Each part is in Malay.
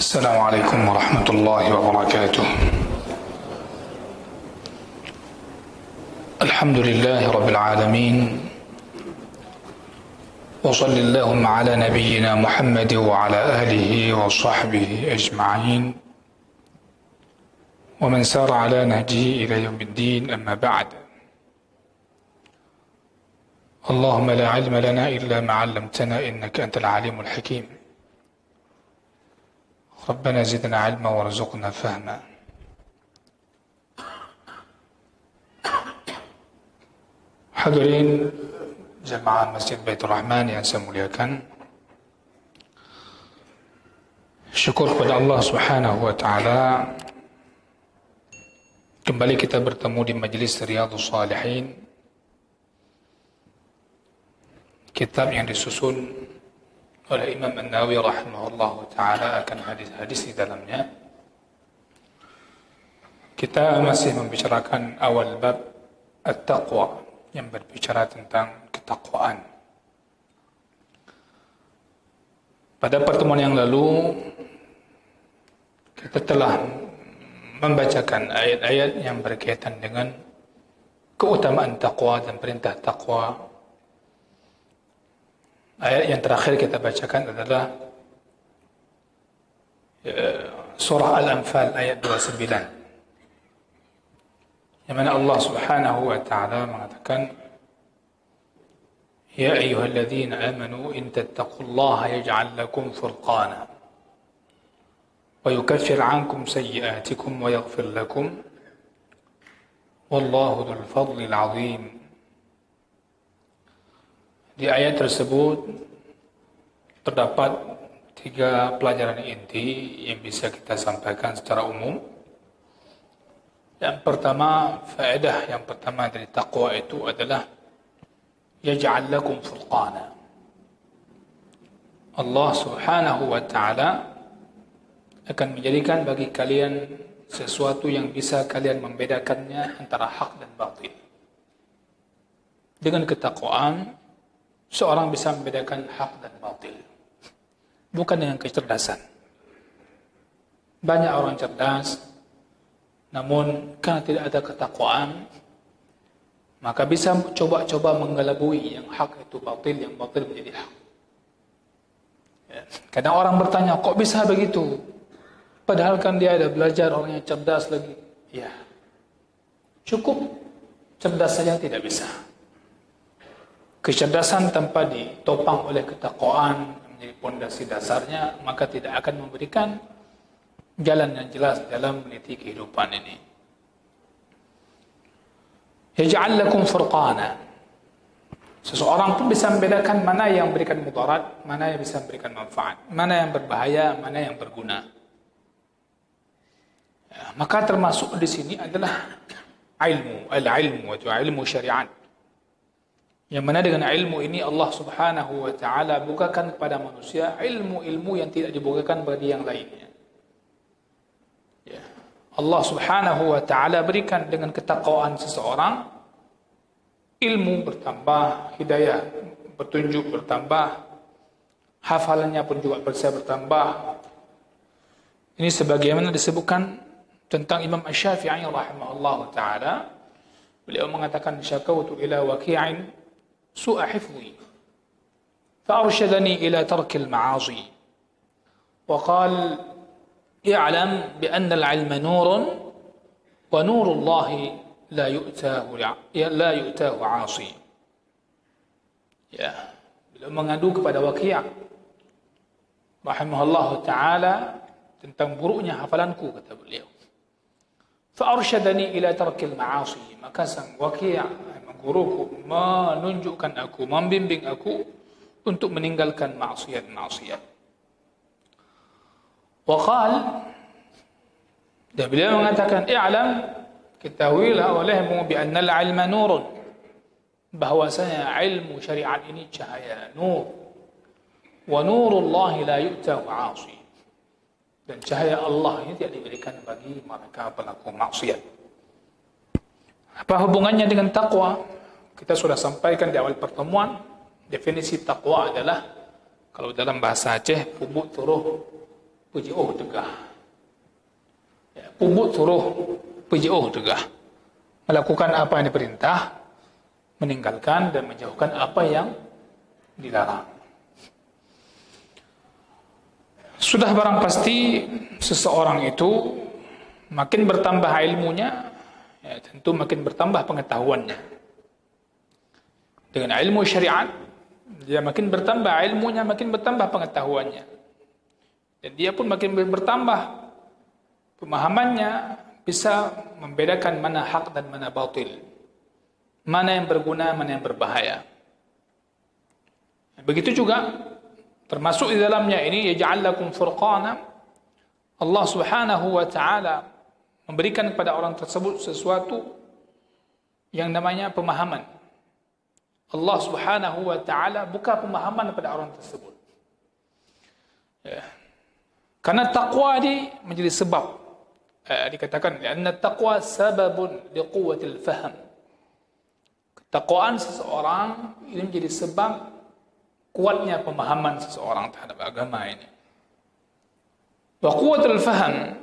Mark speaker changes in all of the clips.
Speaker 1: السلام عليكم ورحمة الله وبركاته. الحمد لله رب العالمين، وصل اللهم على نبينا محمد وعلى آله وصحبه أجمعين ومن سار على نهجه إلى يوم الدين. أما بعد، اللهم لا علم لنا إلا ما علمتنا إنك أنت العليم الحكيم. ربنا زدنا علما وارزقنا فهما. Hadirin jemaah Masjid Baitur Rahman yang saya muliakan, syukur kepada Allah Subhanahu wa taala, kembali kita bertemu di Majlis Riyadhus Shalihin, kitab yang disusun oleh Imam An-Nawawi rahimahullah ta'ala, akan hadis-hadis di dalamnya. Kita masih membicarakan awal bab at-taqwa, yang berbicara tentang ketakwaan. Pada pertemuan yang lalu kita telah membacakan ayat-ayat yang berkaitan dengan keutamaan taqwa dan perintah taqwa. Ayat yang terakhir kita bacakan adalah surah Al-Anfal ayat 29, yang mana Allah Subhanahu wa ta'ala mengatakan, Ya ayyuhalladzina amanu in tattaqullaha yaj'al lakum furqana wa yukaffir 'ankum sayyi'atikum wa yaghfir lakum wallahu dzul fadlil 'azim. Di ayat tersebut terdapat 3 pelajaran inti yang bisa kita sampaikan secara umum. Yang pertama, faedah yang pertama dari taqwa itu adalah yaj'al lakum furqana. Allah Subhanahu wa ta'ala akan menjadikan bagi kalian sesuatu yang bisa kalian membedakannya antara hak dan batil. Dengan ketakwaan, seorang bisa membedakan hak dan batil, bukan dengan kecerdasan. Banyak orang cerdas, namun karena tidak ada ketakwaan, maka bisa coba-coba menggelabui yang hak itu batil, yang batil menjadi hak. Kadang orang bertanya, kok bisa begitu? Padahal kan dia ada belajar, orangnya cerdas lagi. Ya, cukup cerdas saja tidak bisa. Kecerdasan tanpa ditopang oleh ketakwaan menjadi pondasi dasarnya, maka tidak akan memberikan jalan yang jelas dalam meniti kehidupan ini. Yaj'al lakum furqana. Seseorang pun bisa membedakan mana yang memberikan mudarat, mana yang bisa memberikan manfaat, mana yang berbahaya, mana yang berguna. Ya, maka termasuk di sini adalah ilmu, al-ilmu atau ilmu syariat. Yang mana dengan ilmu ini Allah Subhanahu wa ta'ala bukakan kepada manusia ilmu-ilmu yang tidak dibukakan bagi yang lainnya. Ya. Allah Subhanahu wa ta'ala berikan dengan ketakwaan seseorang, ilmu bertambah, hidayah petunjuk bertambah, hafalannya pun juga bisa bertambah. Ini sebagaimana disebutkan tentang Imam Asy-Syafi'i rahimahullah ta'ala. Beliau mengatakan, syakautu ila waqi'in سوء حفظي فأرشدني إلى ترك المعاصي وقال اعلم بأن العلم نور ونور الله لا يؤتاه عاصي. Ya, beliau mengadu kepada Waqi' rahimahullah ta'ala tentang buruknya hafalanku, kata beliau. فأرشدني إلى ترك المعاصي. Maka sang Waqi' guruku menunjukkan aku, membimbing aku untuk meninggalkan maksiat-maksiat. Waqal, dan beliau mengatakan, i'lam, ketahuilah olehmu bi annal ilma nurun, bahwasanya ilmu syariat ini cahaya, nur. Wa nurullahi la yu'tahu 'asi. Dan cahaya Allah ini tidak diberikan bagi mereka pelaku maksiat. Apa hubungannya dengan taqwa? Kita sudah sampaikan di awal pertemuan, definisi taqwa adalah, kalau dalam bahasa Aceh, pubuk turuh PJO tegah. Pubut suruh PJO tegah. Melakukan apa yang diperintah, meninggalkan dan menjauhkan apa yang dilarang. Sudah barang pasti seseorang itu makin bertambah ilmunya, ya, tentu makin bertambah pengetahuannya. Dengan ilmu syariat, dia makin bertambah ilmunya, makin bertambah pengetahuannya. Dan dia pun makin bertambah pemahamannya, bisa membedakan mana hak dan mana batil, mana yang berguna, mana yang berbahaya. Begitu juga termasuk di dalamnya ini, yaj'al lakum furqana. Allah Subhanahu wa taala memberikan kepada orang tersebut sesuatu yang namanya pemahaman. Allah Subhanahu wa taala buka pemahaman kepada orang tersebut. Ya. Karena takwa ini menjadi sebab, dikatakan anna taqwa sababun liquwwatil faham. Ketakwaan seseorang ini menjadi sebab kuatnya pemahaman seseorang terhadap agama ini. Wa quwwatul faham,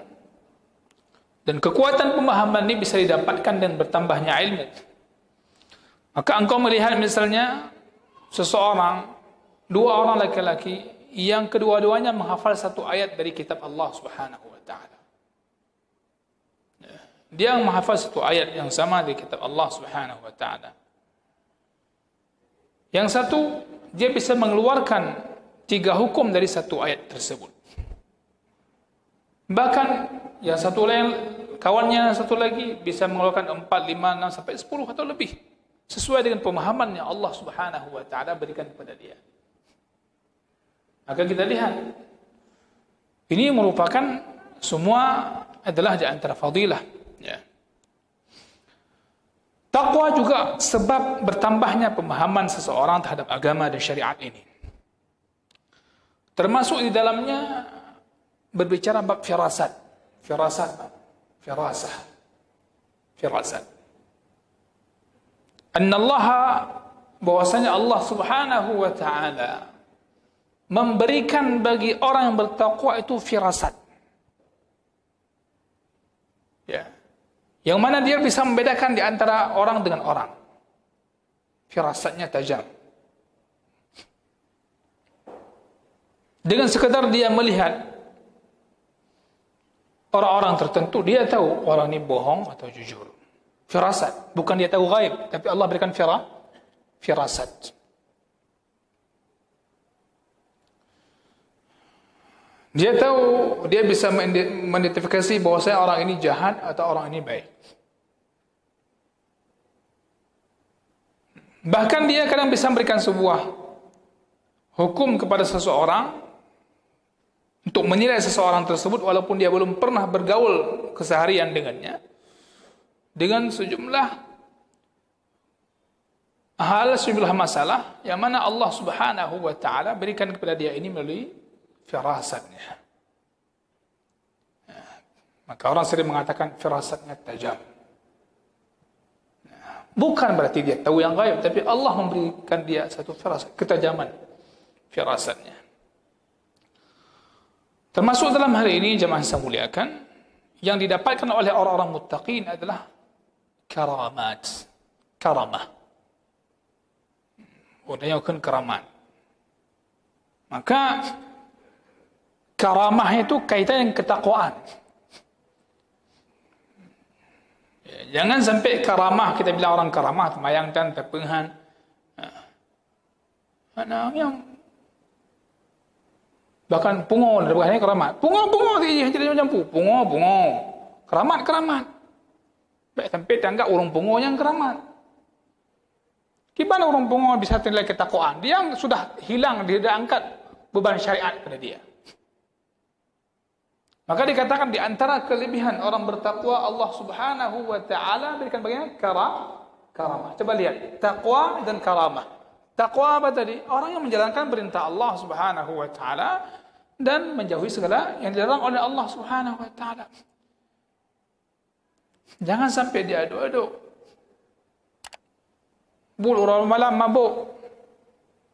Speaker 1: dan kekuatan pemahaman ini bisa didapatkan dan bertambahnya ilmu. Maka engkau melihat misalnya seseorang, dua orang laki-laki yang kedua-duanya menghafal satu ayat dari kitab Allah Subhanahu wa taala. Dia menghafal satu ayat yang sama dari kitab Allah Subhanahu wa taala. Yang satu, dia bisa mengeluarkan 3 hukum dari satu ayat tersebut. Bahkan yang satu lain, kawannya satu lagi bisa mengeluarkan 4, 5, 6 sampai 10 atau lebih, sesuai dengan pemahaman yang Allah Subhanahu wa taala berikan kepada dia. Maka kita lihat, ini merupakan semua adalah di antara fadilah. Ya. Taqwa juga sebab bertambahnya pemahaman seseorang terhadap agama dan syariat ini. Termasuk di dalamnya berbicara bab firasat. Firasat. Annallaha, bahwasanya Allah Subhanahu wa taala memberikan bagi orang yang bertakwa itu firasat. Ya. Yang mana dia bisa membedakan di antara orang dengan orang. Firasatnya tajam. Dengan sekadar dia melihat orang-orang tertentu, dia tahu orang ini bohong atau jujur. Firasat, bukan dia tahu gaib, tapi Allah berikan firasat. Dia tahu, dia bisa mengidentifikasi bahwasanya orang ini jahat atau orang ini baik. Bahkan dia kadang bisa memberikan sebuah hukum kepada seseorang untuk menilai seseorang tersebut walaupun dia belum pernah bergaul keseharian dengannya, dengan sejumlah hal, sejumlah masalah yang mana Allah Subhanahu wa taala berikan kepada dia ini melalui firasatnya. Maka orang sering mengatakan firasatnya tajam. Bukan berarti dia tahu yang gaib, tapi Allah memberikan dia satu firasat, ketajaman firasatnya. Termasuk dalam hari ini jemaah saya muliakan, yang didapatkan oleh orang-orang muttaqin adalah karamah. Orang kan keramat. Maka karamah itu kaitan dengan ketakwaan. Jangan sampai karamah, kita bilang orang karamah, mayangkan, terpenghan. Mana yang bahkan pungo, bukannya keramat. Pungo, jadi macam pungo. Keramat. Baik sampai tanggap orang pungo yang keramat. Gimana orang pungo bisa nilai ketakwaan? Dia sudah hilang, dia sudah angkat beban syariat pada dia. Maka dikatakan di antara kelebihan orang bertakwa, Allah Subhanahu wa taala berikan bagian karamah. Coba lihat, takwa dan karamah. Takwa apa tadi? Orang yang menjalankan perintah Allah Subhanahu wa taala dan menjauhi segala yang dilarang oleh Allah Subhanahu wa taala. Jangan sampai dia aduk-aduk. Orang malam mabuk,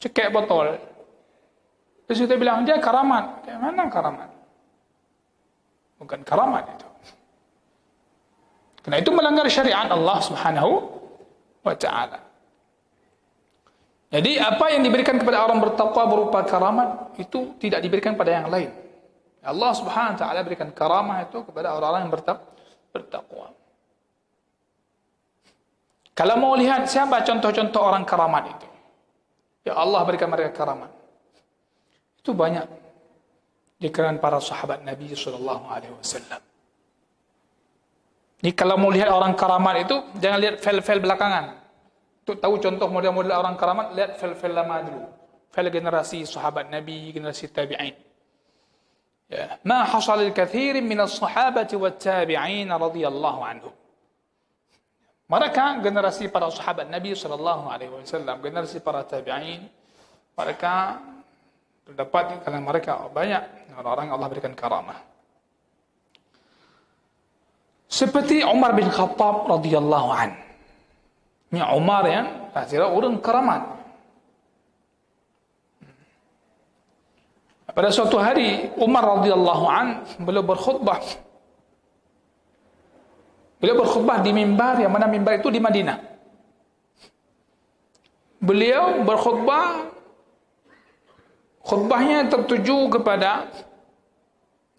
Speaker 1: cekek botol. Terus kita bilang dia karamat. Kayak mana karamat? bukan karamat itu. Karena itu melanggar syariat Allah Subhanahu wa taala. Jadi apa yang diberikan kepada orang bertakwa berupa karamat itu tidak diberikan pada yang lain. Allah Subhanahu wa taala berikan karamah itu kepada orang-orang yang bertakwa. Kalau mau lihat siapa contoh-contoh orang karamat itu, ya Allah berikan mereka karamat. Itu banyak di kalangan para sahabat Nabi sallallahu alaihi wasallam. Jadi kalau mau lihat orang karamat itu jangan lihat file-file belakangan. Untuk tahu contoh model-model orang karamat, lihat file-file lama dulu. File generasi sahabat Nabi, generasi tabi'in. Ya, ma hasal al-kathir min as-sahabati wat-tabi'in radhiyallahu anhum. Mereka generasi para sahabat Nabi sallallahu alaihi wasallam, generasi para tabi'in, mereka terdapat di kalangan mereka banyak orang-orang yang Allah berikan karamah. Seperti Umar bin Khattab radhiyallahu anhu. Ini Umar yang kira orang karamat. Pada suatu hari Umar radhiyallahu anhu beliau berkhutbah. Beliau berkhutbah di mimbar, yang mana mimbar itu di Madinah. Beliau berkhutbah, khutbahnya tertuju kepada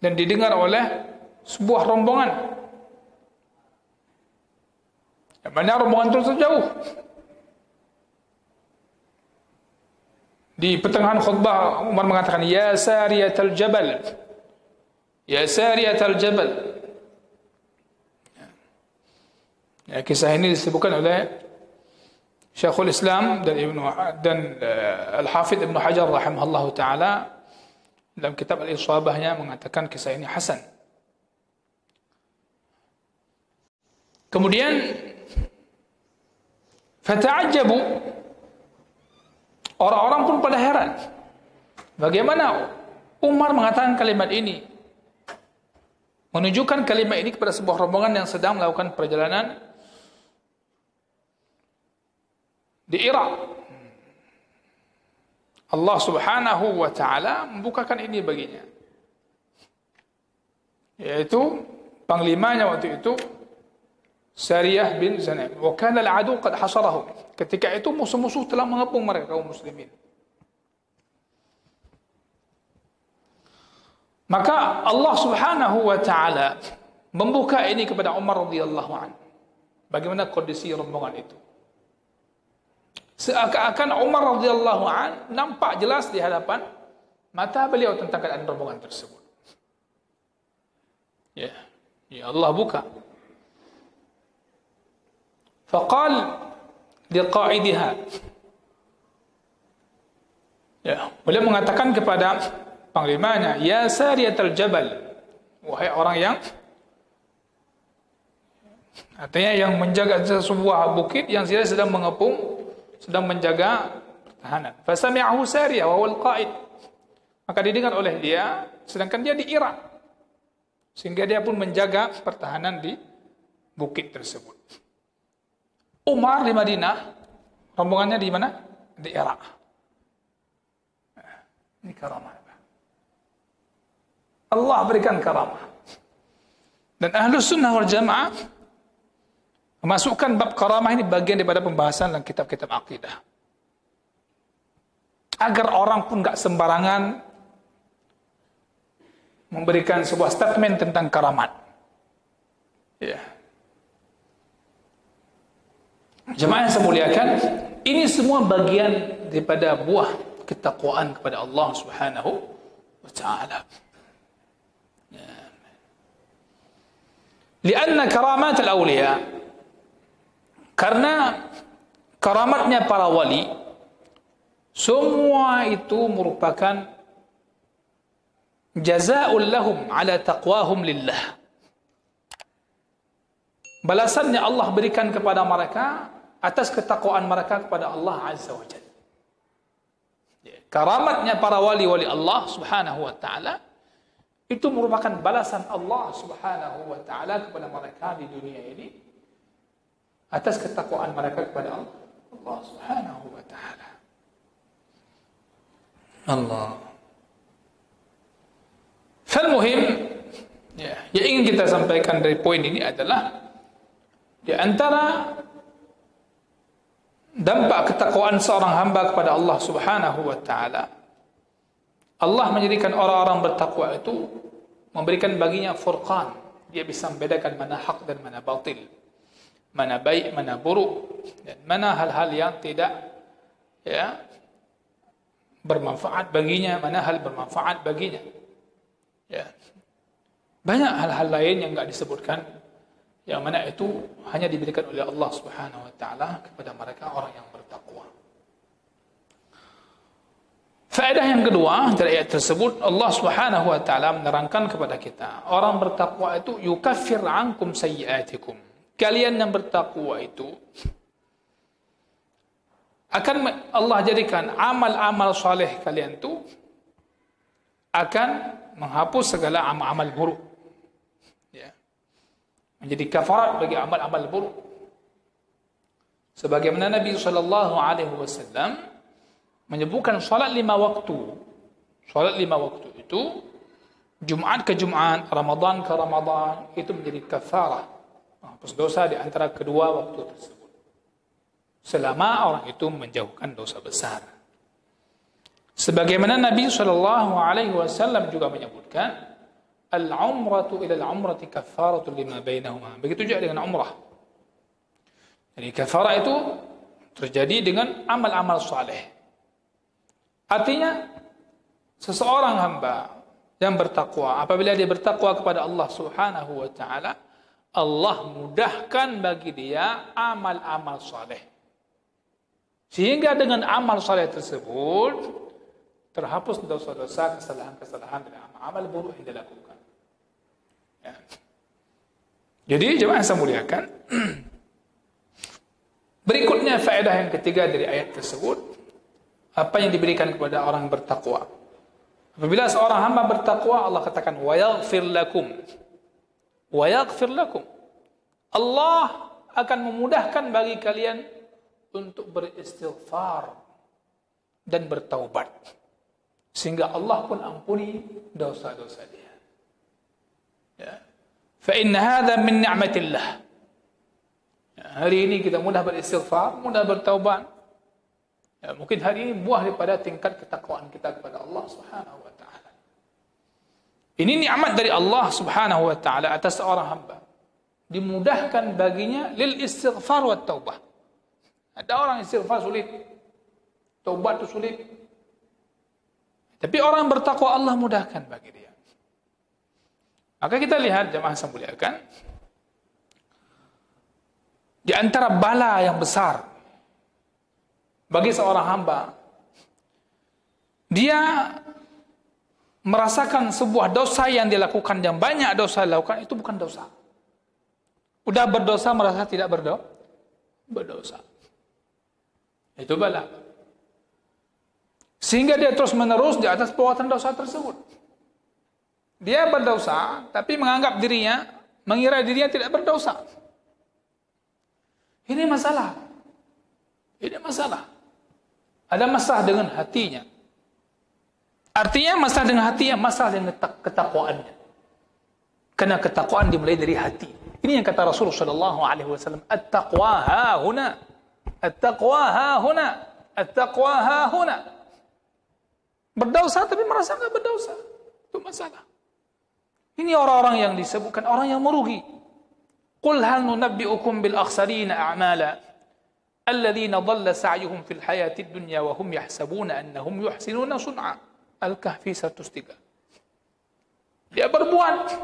Speaker 1: dan didengar oleh sebuah rombongan. Yang mana rombongan itu sejauh. Di pertengahan khutbah Umar mengatakan, Ya Sariyatal Jabal, Ya Sariyatal Jabal. Ya, kisah ini disebutkan oleh Syekhul Islam dan Al-Hafidh Ibn Hajar rahimahullah ta'ala dalam kitab Al-Isabahnya mengatakan kisah ini hasan. Kemudian fata'ajabu, orang-orang pun pada heran bagaimana Umar mengatakan kalimat ini, menunjukkan kalimat ini kepada sebuah rombongan yang sedang melakukan perjalanan di Irak. Allah Subhanahu wa taala membukakan ini baginya, yaitu panglimanya waktu itu Sariyah bin Zainab. Wa kana al-adu qad hasarahum. Ketika itu musuh-musuh telah mengepung mereka kaum muslimin. Maka Allah Subhanahu wa taala membuka ini kepada Umar radhiyallahu anhu. Bagaimana kondisi rombongan itu? Seakan-akan Umar radhiyallahu anhu nampak jelas di hadapan mata beliau tentang keadaan rombongan tersebut. Ya Allah buka. Faqal liqa'idiha. Ya, beliau mengatakan kepada panglimanya, Ya Sariyatal Jabal, wahai orang yang artinya yang menjaga sebuah bukit yang sedang mengepung, sedang menjaga pertahanan. Fasami'ahu Sariyah wa huwal qa'id. Maka didengar oleh dia sedangkan dia di Irak. Sehingga dia pun menjaga pertahanan di bukit tersebut. Umar di Madinah, rombongannya di mana? Di Irak. Ini karamah. Allah berikan karamah. Dan Ahlus Sunnah wal Jamaah memasukkan bab karamah ini bagian daripada pembahasan dalam kitab-kitab akidah. Agar orang pun enggak sembarangan memberikan sebuah statement tentang karamat. Ya. Jemaah yang saya muliakan, ini semua bagian daripada buah ketakwaan kepada Allah Subhanahu wa taala. Lianna karamat al-awliya, karena karamatnya para wali semua itu merupakan jazaa'ul lahum ala taqwahum lillah. Balasannya Allah berikan kepada mereka atas ketakwaan mereka kepada Allah Azza wa Jalla. Karamatnya para wali-wali Allah Subhanahu wa taala itu merupakan balasan Allah Subhanahu wa taala kepada mereka di dunia ini atas ketakwaan mereka kepada Allah Subhanahu wa taala. Allah. Falmuhim, Yang ingin kita sampaikan dari poin ini adalah di antara dampak ketakwaan seorang hamba kepada Allah Subhanahu wa taala, Allah menjadikan orang-orang bertakwa itu memberikan baginya furqan. Dia bisa membedakan mana hak dan mana batil, mana baik, mana buruk, dan mana hal-hal yang tidak bermanfaat baginya, mana hal bermanfaat baginya. Banyak hal-hal lain yang enggak disebutkan, yang mana itu hanya diberikan oleh Allah Subhanahu wa taala kepada mereka orang yang bertakwa. Faedah yang kedua dari ayat tersebut, Allah Subhanahu wa taala menerangkan kepada kita, orang bertakwa itu yukaffir ankum sayyi'atikum. Kalian yang bertakwa itu akan Allah jadikan amal-amal saleh kalian itu akan menghapus segala amal-amal buruk. Menjadi kafarat bagi amal-amal buruk. Sebagaimana Nabi sallallahu alaihi wasallam menyebutkan salat 5 waktu. Salat 5 waktu itu Jumat ke Jumat, Ramadan ke Ramadan, itu menjadi kafarah, menghapus dosa di antara kedua waktu tersebut. Selama orang itu menjauhkan dosa besar. Sebagaimana Nabi sallallahu alaihi wasallam juga menyebutkan al-umratu ila al-umrati kaffaratu lima bainahuma. Begitu juga dengan umrah. Jadi kafarah itu terjadi dengan amal-amal saleh. Artinya seseorang hamba yang bertakwa, apabila dia bertakwa kepada Allah Subhanahu wa taala, Allah mudahkan bagi dia amal-amal saleh. Sehingga dengan amal saleh tersebut terhapus dosa-dosa, kesalahan-kesalahan dan amal buruk yang dilakukan. Jadi jemaah yang saya muliakan, berikutnya faedah yang ketiga dari ayat tersebut, apa yang diberikan kepada orang bertakwa. Apabila seorang hamba bertakwa, Allah katakan wa yaghfir lakum. Wa yaghfir lakum. Allah akan memudahkan bagi kalian untuk beristighfar dan bertaubat, sehingga Allah pun ampuni dosa-dosa dia. Fa inna hadha min ni'matillah. Hari ini kita mudah beristighfar, mudah bertaubat. Mungkin hari ini buah daripada tingkat ketakwaan kita kepada Allah Subhanahu wa taala. Ini nikmat dari Allah Subhanahu wa taala atas seorang hamba. Dimudahkan baginya lil istighfar wa taubah. Ada orang istighfar sulit, taubat itu sulit. Tapi orang bertakwa Allah mudahkan bagi dia. Maka kita lihat jemaah yang saya muliakan, di antara bala yang besar bagi seorang hamba, dia merasakan sebuah dosa yang dilakukan, yang banyak dosa dilakukan, itu bukan dosa. Udah berdosa merasa tidak berdosa. Itu bala. Sehingga dia terus menerus di atas perbuatan dosa tersebut. Dia berdosa, tapi menganggap dirinya, mengira dirinya tidak berdosa. Ini masalah. Ini masalah. Ada masalah dengan hatinya. Artinya masalah dengan hatinya, masalah dengan ketakwaannya. Karena ketakwaan dimulai dari hati. Ini yang kata Rasulullah sallallahu alaihi wasallam, at-taqwa hahuna. At-taqwa hahuna. At-taqwa hahuna. Berdosa tapi merasa enggak berdosa. Itu masalah. Ini orang-orang yang disebutkan orang yang merugi. Qul hal nunabbi'ukum bil akhsarina a'mala alladhina dhalla sa'yuhum fil hayatid dunya wa hum yahsabuna annahum yuhsinuna sun'a. Al-Kahfi 103. Dia berbuat,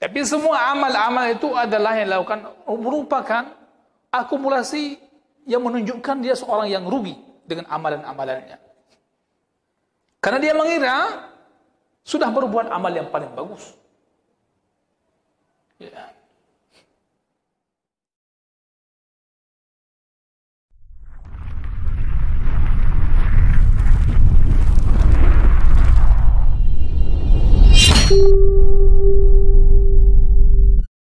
Speaker 1: tapi semua amal-amal itu adalah yang dilakukan merupakan akumulasi yang menunjukkan dia seorang yang rugi dengan amalan-amalannya. Karena dia mengira sudah berbuat amal yang paling bagus. Ya.